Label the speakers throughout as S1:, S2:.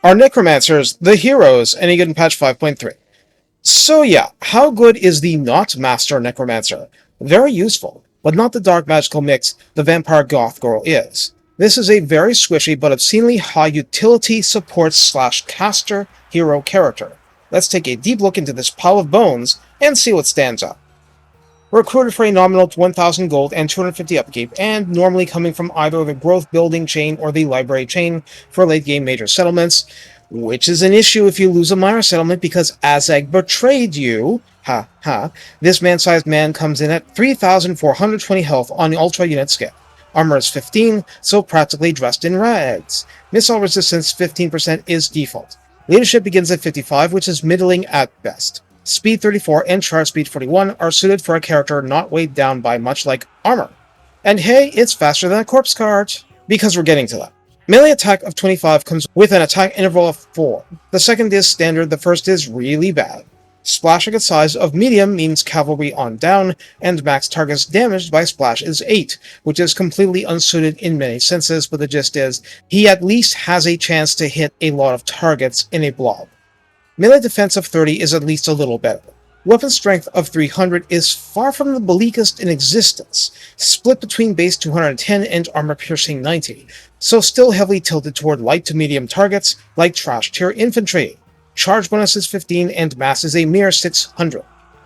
S1: Are Necromancers the heroes? Any good in patch 5.3? So yeah, how good is the not Master Necromancer? Very useful, but not the dark magical mix the Vampire Goth Girl is. This is a very squishy but obscenely high utility support / caster hero character. Let's take a deep look into this pile of bones and see what stands out. Recruited for a nominal 1,000 gold and 250 upkeep, and normally coming from either the growth building chain or the library chain for late game major settlements, which is an issue if you lose a minor settlement because Azag betrayed you. Ha ha. This man-sized man comes in at 3,420 health on the ultra unit scale. Armor is 15, so practically dressed in rags. Missile resistance 15% is default. Leadership begins at 55, which is middling at best. Speed 34 and charge speed 41 are suited for a character not weighed down by much like armor. And hey, it's faster than a corpse cart, because we're getting to that. Melee attack of 25 comes with an attack interval of 4. The second is standard, the first is really bad. Splash target size of medium means cavalry on down, and max targets damaged by splash is 8, which is completely unsuited in many senses, but the gist is, he at least has a chance to hit a lot of targets in a blob. Melee defense of 30 is at least a little better. Weapon strength of 300 is far from the bleakest in existence, split between base 210 and armor piercing 90, so still heavily tilted toward light to medium targets like trash tier infantry. Charge bonus is 15 and mass is a mere 600.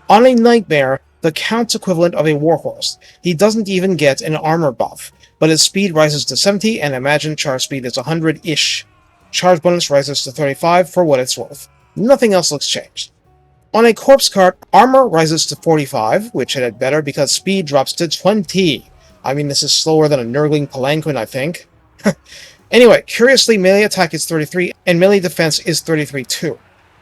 S1: On a Nightmare, the count's equivalent of a warhorse, he doesn't even get an armor buff, but his speed rises to 70 and imagine charge speed is 100-ish. Charge bonus rises to 35 for what it's worth. Nothing else looks changed. On a corpse cart, armor rises to 45, which hit it better because speed drops to 20. I mean, this is slower than a nurgling palanquin, I think. Anyway, curiously, melee attack is 33, and melee defense is 33 too.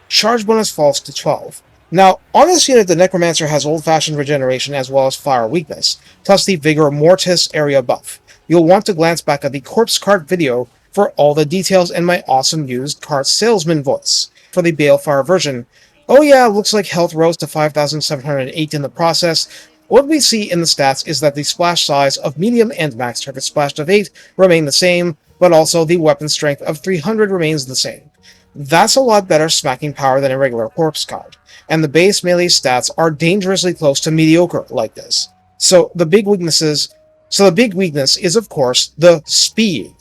S1: Charge bonus falls to 12. Now, on this unit, the Necromancer has old-fashioned regeneration as well as fire weakness, plus the Vigor Mortis area buff. You'll want to glance back at the corpse cart video for all the details and my awesome used cart salesman voice. For the Balefire version, oh yeah, looks like health rose to 5,708 in the process. What we see in the stats is that the splash size of medium and max target splash of 8 remain the same, but also the weapon strength of 300 remains the same. That's a lot better smacking power than a regular corpse card, and the base melee stats are dangerously close to mediocre like this. So the big weakness is, of course, the speed.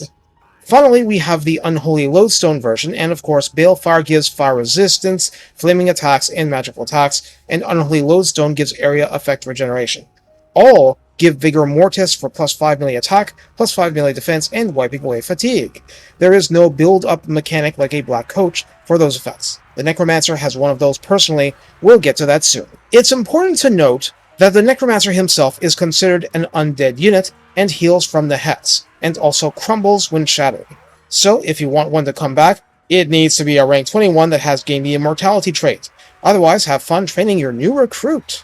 S1: Finally, we have the Unholy Lodestone version, and of course, Balefire gives fire resistance, flaming attacks, and magical attacks, and Unholy Lodestone gives area effect regeneration. All give Vigor Mortis for plus 5 melee attack, plus 5 melee defense, and wiping away fatigue. There is no build-up mechanic like a Black Coach for those effects. The Necromancer has one of those personally, we'll get to that soon. It's important to note that the Necromancer himself is considered an undead unit, and heals from the hets, and also crumbles when shattered. So if you want one to come back, it needs to be a rank 21 that has gained the Immortality trait. Otherwise, have fun training your new recruit.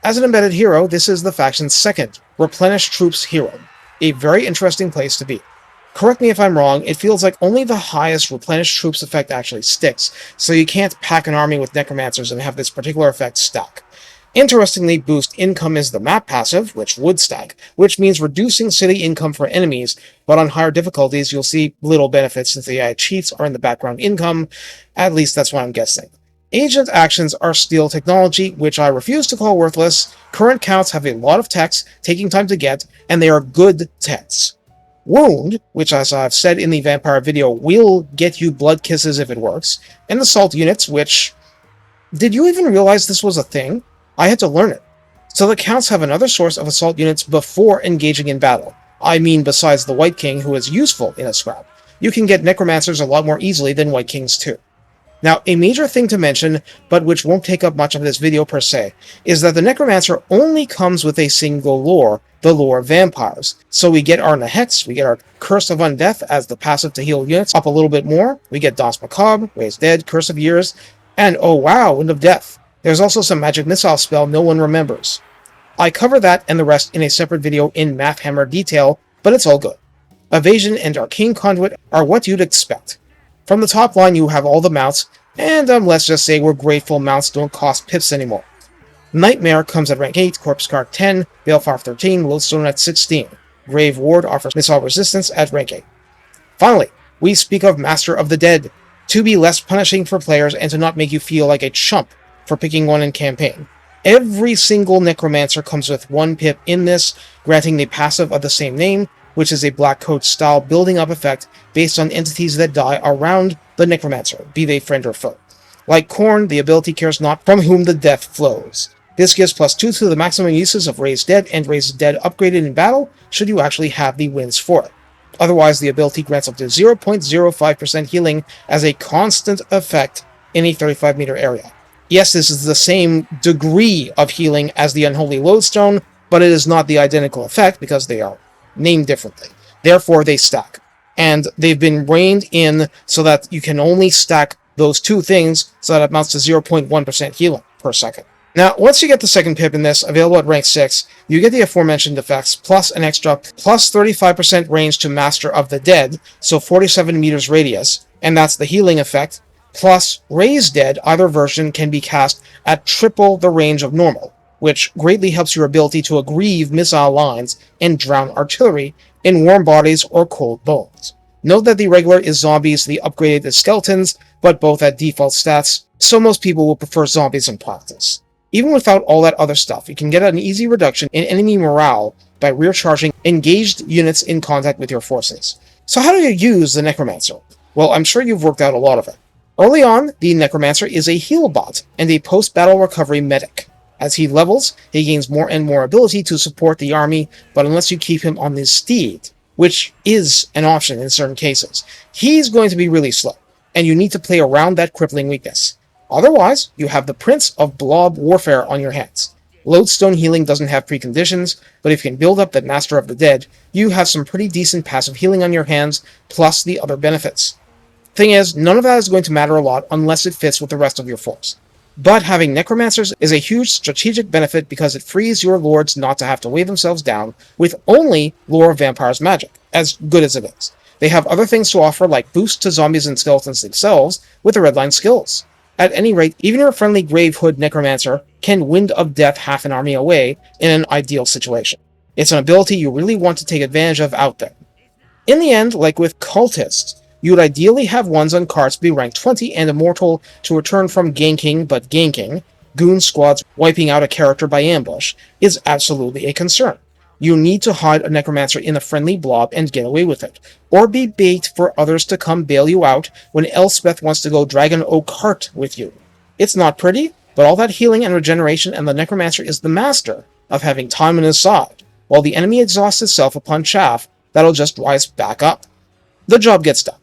S1: As an embedded hero, this is the faction's second Replenish Troops hero, a very interesting place to be. Correct me if I'm wrong, it feels like only the highest Replenish Troops effect actually sticks, so you can't pack an army with Necromancers and have this particular effect stack. Interestingly, Boost Income is the map passive, which would stack, which means reducing city income for enemies, but on higher difficulties you'll see little benefits since the AI cheats are in the background income, at least that's what I'm guessing. Agent actions are steal technology, which I refuse to call worthless. Current counts have a lot of techs, taking time to get, and they are good techs. Wound, which as I've said in the Vampire video, will get you blood kisses if it works, and Assault units, which... Did you even realize this was a thing? I had to learn it. So the counts have another source of assault units before engaging in battle. I mean besides the White King, who is useful in a scrap. You can get Necromancers a lot more easily than White Kings too. Now, a major thing to mention, but which won't take up much of this video per se, is that the Necromancer only comes with a single lore, the lore of vampires. So we get our Hex, we get our Curse of Undeath as the passive to heal units up a little bit more, we get Danse Macabre, Raise Dead, Curse of Years, and oh wow, Wind of Death. There's also some magic missile spell no one remembers. I cover that and the rest in a separate video in Math Hammer detail, but it's all good. Evasion and Arcane Conduit are what you'd expect. From the top line you have all the mounts, and let's just say we're grateful mounts don't cost pips anymore. Nightmare comes at rank 8, Corpse Cart 10, Balefire 13, Lodestone at 16. Grave Ward offers missile resistance at rank 8. Finally, we speak of Master of the Dead, to be less punishing for players and to not make you feel like a chump for picking one in campaign. Every single Necromancer comes with 1 pip in this, granting the passive of the same name, which is a Black Coat style building up effect based on entities that die around the Necromancer, be they friend or foe. Like Khorne, the ability cares not from whom the death flows. This gives +2 to the maximum uses of Raise Dead and Raise Dead upgraded in battle, should you actually have the wins for it. Otherwise, the ability grants up to 0.05% healing as a constant effect in a 35-meter area. Yes, this is the same degree of healing as the Unholy Lodestone, but it is not the identical effect because they are named differently. Therefore, they stack. And they've been reined in so that you can only stack those 2 things, so that amounts to 0.1% healing per second. Now, once you get the second pip in this, available at rank 6, you get the aforementioned effects, plus an extra plus 35% range to Master of the Dead, so 47 meters radius, and that's the healing effect, plus Raise Dead, either version can be cast at triple the range of normal, which greatly helps your ability to aggrieve missile lines and drown artillery in warm bodies or cold bones. Note that the regular is zombies, the upgraded is skeletons, but both at default stats, so most people will prefer zombies in practice. Even without all that other stuff, you can get an easy reduction in enemy morale by rear-charging engaged units in contact with your forces. So how do you use the Necromancer? Well, I'm sure you've worked out a lot of it. Early on, the Necromancer is a heal bot and a post-battle recovery medic. As he levels, he gains more and more ability to support the army, but unless you keep him on his steed, which is an option in certain cases, he's going to be really slow, and you need to play around that crippling weakness. Otherwise, you have the Prince of Blob Warfare on your hands. Lodestone healing doesn't have preconditions, but if you can build up that Master of the Dead, you have some pretty decent passive healing on your hands, plus the other benefits. Thing is, none of that is going to matter a lot unless it fits with the rest of your force. But having Necromancers is a huge strategic benefit because it frees your lords not to have to weigh themselves down with only Lore of Vampires magic, as good as it is. They have other things to offer like boosts to zombies and skeletons themselves with the redline skills. At any rate, even your friendly Gravehood Necromancer can Wind of Death half an army away in an ideal situation. It's an ability you really want to take advantage of out there. In the end, like with Cultists, you would ideally have ones on cards be ranked 20 and Immortal to return from ganking, but ganking, goon squads wiping out a character by ambush, is absolutely a concern. You need to hide a Necromancer in a friendly blob and get away with it, or be bait for others to come bail you out when Elspeth wants to go Dragon Oak Heart with you. It's not pretty, but all that healing and regeneration, and the Necromancer is the master of having time on his side. While the enemy exhausts itself upon chaff, that'll just rise back up. The job gets done.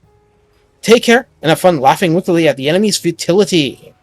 S1: Take care, and have fun laughing wickedly at the enemy's futility.